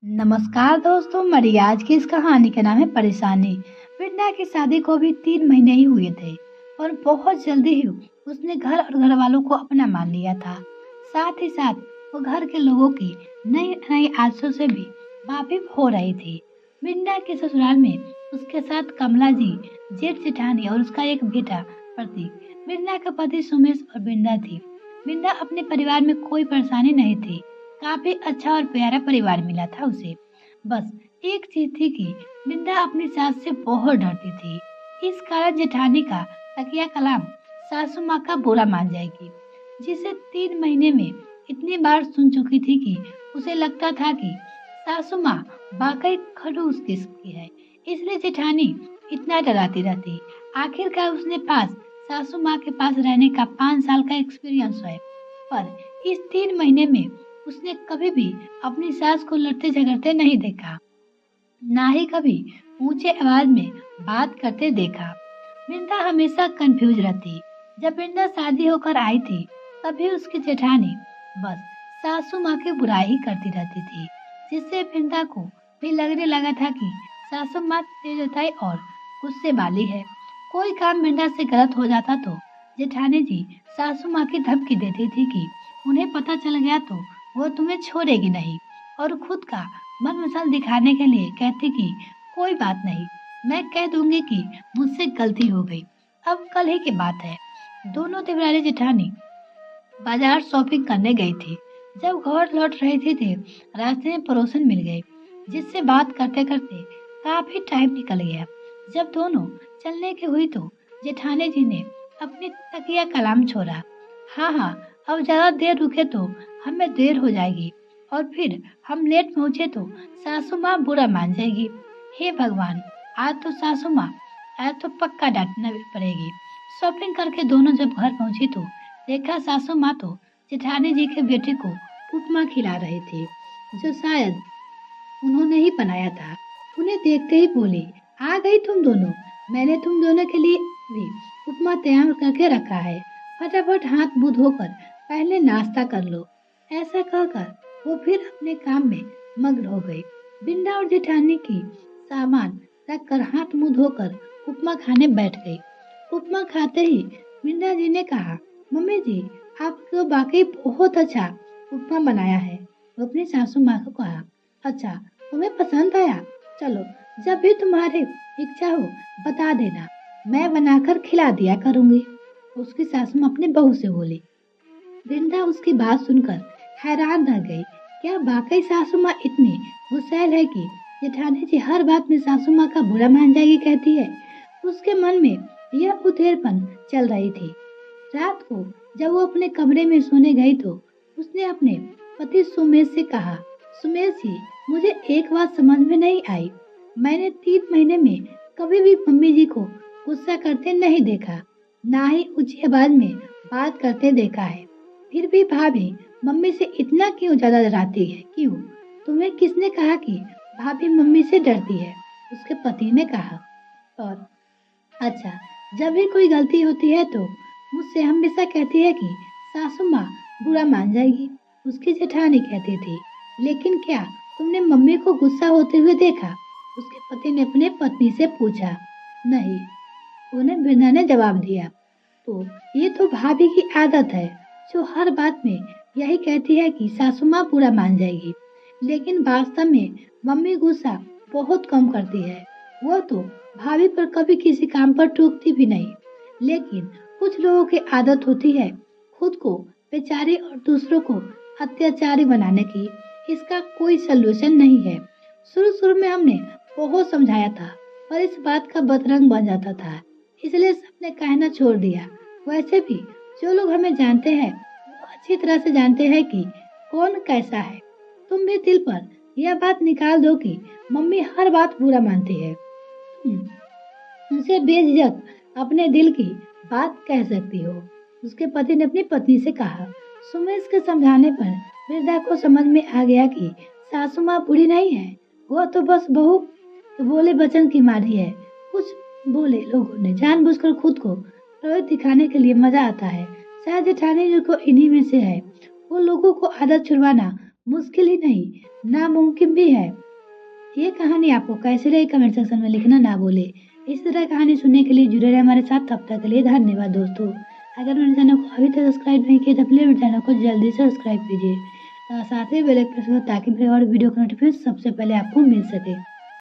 नमस्कार दोस्तों, मेरी आज की इस कहानी का नाम है परेशानी। वृंदा की शादी को भी 3 महीने ही हुए थे और बहुत जल्दी ही उसने घर और घर वालों को अपना मान लिया था। साथ ही साथ वो घर के लोगों की नई नई आदतों से भी वाकिफ हो रही थी। वृंदा के ससुराल में उसके साथ कमला जी, जेठ जेठानी और उसका एक बेटा प्रतीक। वृंदा का पति सुमेश और वृंदा थी। वृंदा अपने परिवार में कोई परेशानी नहीं थी। काफी अच्छा और प्यारा परिवार मिला था उसे। बस एक चीज थी कि बिंदा अपनी सास से बहुत डरती थी। इस कारण जेठानी का तकिया कलाम सासू माँ का बुरा मान जाएगी, जिसे 3 महीने में इतनी बार सुन चुकी थी कि उसे लगता था कि सासू माँ वाकई खड़ूस किस्म की है। इसलिए जेठानी इतना डराती रहती। आखिरकार उसने पास सासू माँ के पास रहने का 5 साल का एक्सपीरियंस है, पर इस 3 महीने में उसने कभी भी अपनी सास को लड़ते झगड़ते नहीं देखा, ना ही कभी ऊंचे आवाज में बात करते देखा। वृंदा हमेशा कंफ्यूज रहती। जब वृंदा शादी होकर आई थी, तभी उसकी जेठानी बस सासू माँ की बुराई ही करती रहती थी, जिससे वृंदा को भी लगने लगा था कि सासू माँ तेजताई और गुस्से वाली है। कोई काम वृंदा से गलत हो जाता तो जेठानी जी सासू माँ की धमकी देती थी कि उन्हें पता चल गया तो वो तुम्हें छोड़ेगी नहीं, और खुद का मन मसल दिखाने के लिए कहती कि कोई बात नहीं, मैं कह दूंगी कि मुझसे गलती हो गई। अब कल ही की बात है। दोनों देवरानी जेठानी बाजार शॉपिंग करने गई थी। जब घर लौट रहे थे रास्ते में पड़ोसन मिल गए, जिससे बात करते करते काफी टाइम निकल गया। जब दोनों चलने की हुई तो जेठानी जी ने अपनी तकिया कलाम छोड़ा। हाँ हाँ, अब ज्यादा देर रुके तो हमें देर हो जाएगी, और फिर हम लेट पहुँचे तो सासू माँ बुरा मान जाएगी। हे भगवान, आज तो पक्का डांटना भी पड़ेगी। शॉपिंग करके दोनों जब घर पहुंची तो देखा सासू माँ तो जेठानी जी के बेटे को उपमा खिला रहे थे, जो शायद उन्होंने ही बनाया था। उन्हें देखते ही बोली, आ गई तुम दोनों, मैंने तुम दोनों के लिए भी उपमा तैयार करके रखा है। फटाफट हाथ मुंह धोकर पहले नाश्ता कर लो। ऐसा कहकर वो फिर अपने काम में मग्न हो गई। बिंदा और जेठानी की सामान रख कर हाथ मुंह धोकर उपमा खाने बैठ गई। उपमा खाते ही बिंदा जी ने कहा, मम्मी जी, आपको वाकई बहुत अच्छा उपमा बनाया है। वो अपनी सासू माँ को कहा, अच्छा, तुम्हें पसंद आया? चलो, जब भी तुम्हारी इच्छा हो बता देना, मैं बनाकर खिला दिया करूंगी। उसकी सासू माँ अपनी बहू से बोली। वृंदा उसकी बात सुनकर हैरान रह गई। क्या वाकई सासू माँ इतनी गुस्सैल है कि जेठानी जी हर बात में सासू माँ का बुरा मान जाएगी कहती है? उसके मन में यह उधेड़पन चल रही थी। रात को जब वो अपने कमरे में सोने गई तो उसने अपने पति सुमेश से कहा, सुमेश जी, मुझे एक बात समझ में नहीं आई। मैंने 3 महीने में कभी भी मम्मी जी को गुस्सा करते नहीं देखा, ना ही ऊंची आवाज में बात करते देखा है। फिर भी भाभी मम्मी से इतना क्यों ज्यादा डराती है? क्यों? तुम्हें किसने कहा कि भाभी मम्मी से डरती है? उसके पति ने कहा। और अच्छा, जब भी कोई गलती होती है तो मुझसे हमेशा कहती है कि सासू माँ बुरा मान जाएगी, उसकी जेठानी कहती थी। लेकिन क्या तुमने मम्मी को गुस्सा होते हुए देखा? उसके पति ने अपने पत्नी से पूछा। नहीं, उन्हें वृंदा ने जवाब दिया। तो ये तो भाभी की आदत है, जो हर बात में यही कहती है कि सासू माँ बुरा मान जाएगी। लेकिन वास्तव में मम्मी गुस्सा बहुत कम करती है। वो तो भाभी पर कभी किसी काम पर टोकती भी नहीं। लेकिन कुछ लोगों की आदत होती है खुद को बेचारी और दूसरों को अत्याचारी बनाने की। इसका कोई सलूशन नहीं है। शुरू शुरू में हमने बहुत समझाया था, पर इस बात का बदरंग बन जाता था, इसलिए सबने कहना छोड़ दिया। वैसे भी जो लोग हमें जानते हैं वो अच्छी तरह से जानते हैं कि कौन कैसा है। तुम भी दिल पर यह बात निकाल दो कि मम्मी हर बात बुरा मानती है। उनसे बेझिझक अपने दिल की बात कह सकती हो। उसके पति ने अपनी पत्नी से कहा। सुमेश के समझाने पर वृद्धा को समझ में आ गया कि सासू माँ बुरी नहीं है, वो तो बस बहू के बोले वचन की मारी है। कुछ बोले लोगों ने जानबूझकर खुद को प्रभावित दिखाने के लिए मजा आता है। शायद जेठानी जी को इन्हीं में से है। वो लोगों को आदत छुड़वाना मुश्किल ही नहीं, नामुमकिन भी है। ये कहानी आपको कैसी लगी कमेंट सेक्शन में लिखना ना भूले। इस तरह कहानी सुनने के लिए जुड़े रहे हमारे साथ। तब तक के लिए धन्यवाद दोस्तों। अगर मेरे चैनल को अभी तक सब्सक्राइब नहीं किया तो प्लीज मेरे चैनल को जल्दी से सब्सक्राइब कीजिए। साथ ही बेल आइकन प्रेस करें ताकि मेरे और वीडियो का नोटिफिकेशन सबसे पहले आपको मिल सके।